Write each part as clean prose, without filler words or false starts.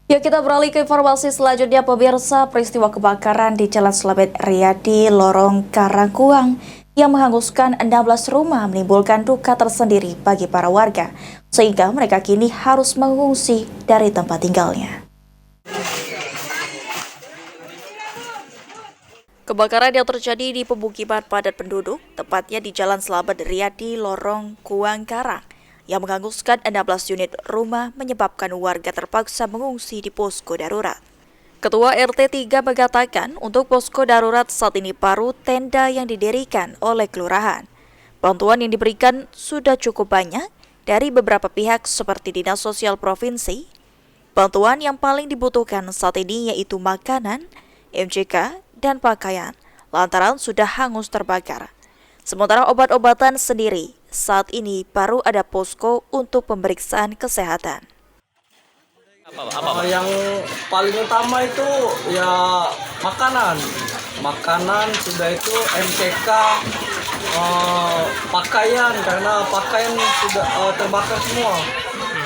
Ya, kita beralih ke informasi selanjutnya, pemirsa. Peristiwa kebakaran di Jalan Slamet Riyadi, Lorong Karangkuang yang menghanguskan 16 rumah menimbulkan duka tersendiri bagi para warga, sehingga mereka kini harus mengungsi dari tempat tinggalnya. Kebakaran yang terjadi di pemukiman padat penduduk, tepatnya di Jalan Slamet Riyadi, Lorong Kuang Karang, yang menghanguskan 16 unit rumah menyebabkan warga terpaksa mengungsi di posko darurat. Ketua RT 3 mengatakan untuk posko darurat saat ini baru tenda yang didirikan oleh kelurahan. Bantuan yang diberikan sudah cukup banyak dari beberapa pihak seperti Dinas Sosial Provinsi. Bantuan yang paling dibutuhkan saat ini yaitu makanan, MCK, dan pakaian, lantaran sudah hangus terbakar. Sementara obat-obatan sendiri, saat ini baru ada posko untuk pemeriksaan kesehatan. Yang paling utama itu ya makanan. Makanan sudah itu MCK, pakaian karena pakaian sudah terbakar semua,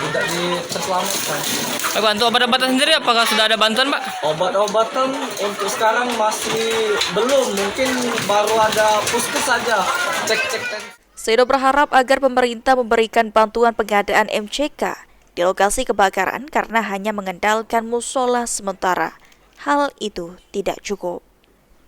tidak terselamatkan. Untuk obat-obatan sendiri apakah sudah ada bantuan, Pak? Obat-obatan untuk sekarang masih belum, mungkin baru ada puskes saja, cek-cek. Sedo berharap agar pemerintah memberikan bantuan pengadaan MCK di lokasi kebakaran karena hanya mengandalkan musola sementara. Hal itu tidak cukup.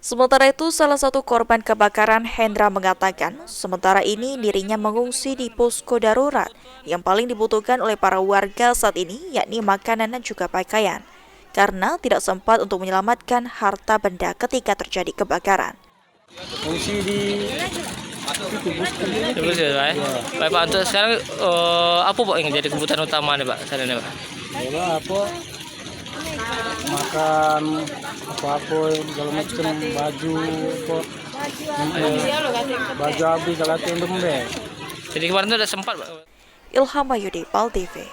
Sementara itu, salah satu korban kebakaran, Hendra, mengatakan sementara ini dirinya mengungsi di posko darurat yang paling dibutuhkan oleh para warga saat ini, yakni makanan dan juga pakaian, karena tidak sempat untuk menyelamatkan harta benda ketika terjadi kebakaran. Fungsi di Bagus ya, Pak. Baik, Pak, untuk sekarang apa Pak yang jadi kebutuhan utama nih, Pak? Sana nih, Pak. apa makan apa segala macam, baju baju habis kalau itu Jadi kemarin itu ada sempat, Pak. Ilham Mayudi, PAL TV.